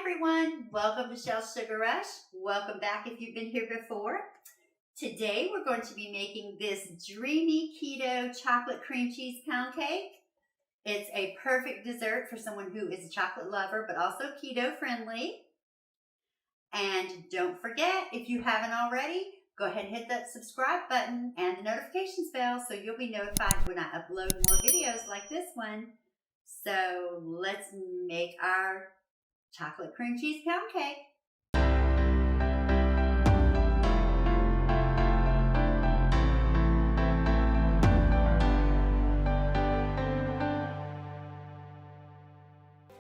everyone, welcome to Michelle's Sugar Rush. Welcome back if you've been here before. Today we're going to be making this Dreamy Keto chocolate cream cheese pound cake. It's a perfect dessert for someone who is a chocolate lover but also keto friendly. And don't forget, if you haven't already, go ahead and hit that subscribe button and the notifications bell so you'll be notified when I upload more videos like this one. So let's make our chocolate cream cheese pound cake.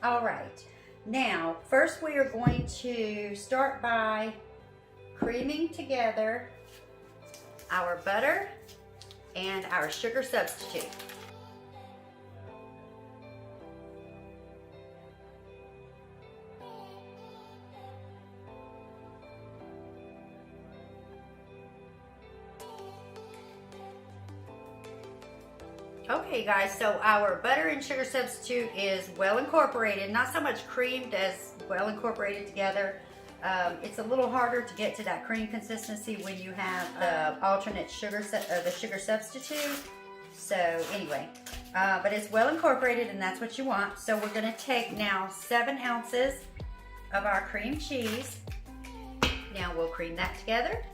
All right, now first we are going to start by creaming together our butter and our sugar substitute. Okay guys, so our butter and sugar substitute is well incorporated, not so much creamed as well incorporated together. It's a little harder to get to that cream consistency when you have the alternate sugar, the sugar substitute. So anyway, but it's well incorporated and that's what you want. So we're gonna take now 7 ounces of our cream cheese. Now we'll cream that together.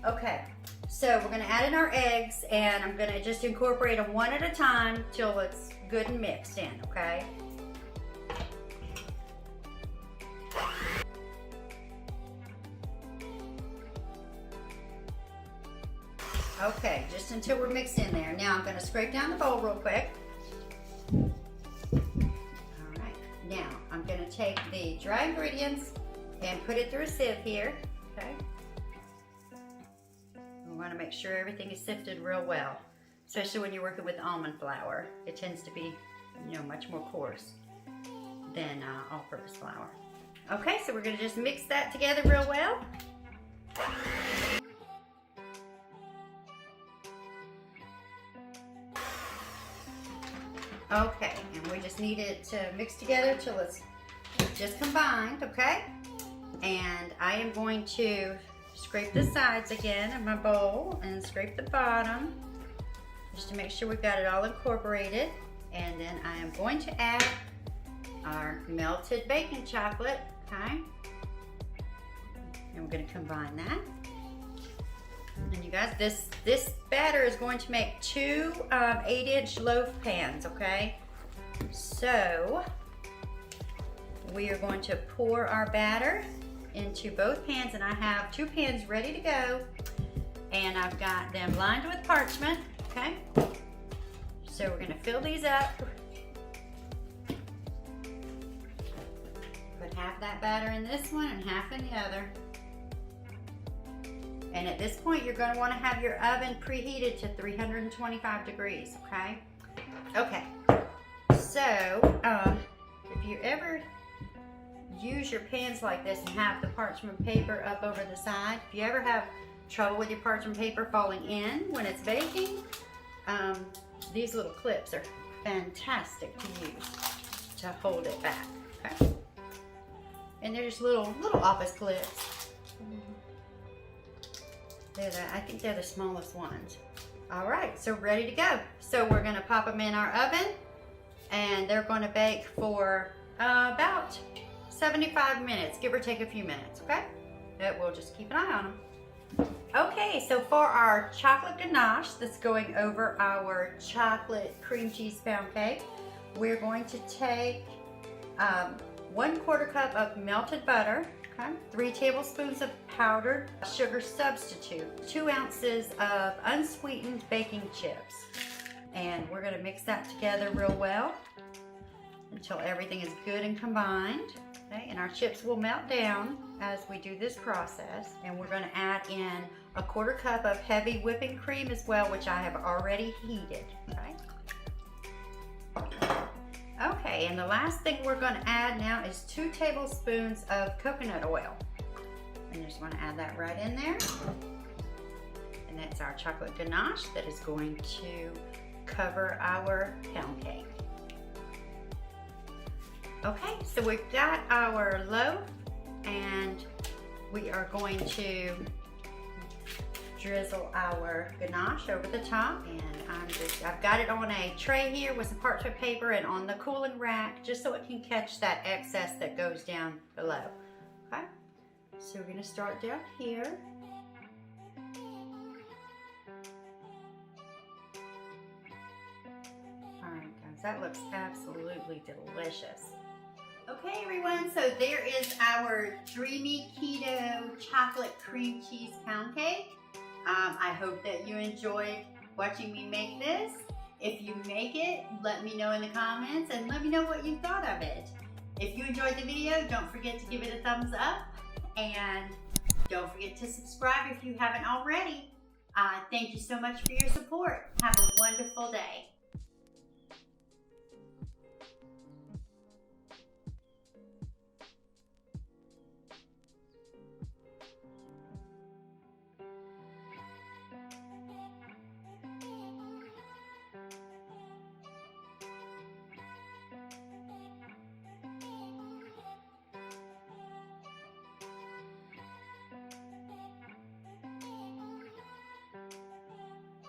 Okay. So we're going to add in our eggs, and I'm going to just incorporate them one at a time till it's good and mixed in, okay? Okay, just until we're mixed in there. Now I'm going to scrape down the bowl real quick. All right, now I'm going to take the dry ingredients and put it through a sieve here, okay? We want to make sure everything is sifted real well, especially when you're working with almond flour. It tends to be, much more coarse than all-purpose flour. Okay, so we're going to just mix that together real well. Okay, and we just need it to mix together till it's just combined, okay? And I am going to scrape the sides again of my bowl and scrape the bottom just to make sure we've got it all incorporated. And then I am going to add our melted baking chocolate, okay? And we're going to combine that. And you guys, this batter is going to make 2 8-inch loaf pans, okay? So we are going to pour our batter into both pans, and I have 2 pans ready to go, and I've got them lined with parchment, okay? So we're going to fill these up. Put half that batter in this one and half in the other. And at this point, you're going to want to have your oven preheated to 325 degrees, okay? Okay, so if you ever use your pans like this and have the parchment paper up over the side, if you ever have trouble with your parchment paper falling in when it's baking, these little clips are fantastic to use to hold it back, okay? And they're just little office clips. I think they're the smallest ones. All right, so ready to go. So we're gonna pop them in our oven, and they're gonna bake for about 75 minutes, give or take a few minutes, okay? But we'll just keep an eye on them. Okay, so for our chocolate ganache that's going over our chocolate cream cheese pound cake, we're going to take 1/4 cup of melted butter, okay? 3 tablespoons of powdered sugar substitute, 2 ounces of unsweetened baking chips. And we're gonna mix that together real well until everything is good and combined. Okay, and our chips will melt down as we do this process. And we're going to add in 1/4 cup of heavy whipping cream as well, which I have already heated. Okay, and the last thing we're going to add now is 2 tablespoons of coconut oil. And just want to add that right in there. And that's our chocolate ganache that is going to cover our pound cake. Okay, so we've got our loaf and we are going to drizzle our ganache over the top, and I've got it on a tray here with some parchment paper and on the cooling rack just so it can catch that excess that goes down below. Okay, so we're gonna start down here. All right guys, that looks absolutely delicious. Okay everyone, so there is our Dreamy Keto chocolate cream cheese pound cake. I hope that you enjoyed watching me make this. If you make it, let me know in the comments and let me know what you thought of it. If you enjoyed the video, don't forget to give it a thumbs up and don't forget to subscribe if you haven't already. Thank you so much for your support. Have a wonderful day.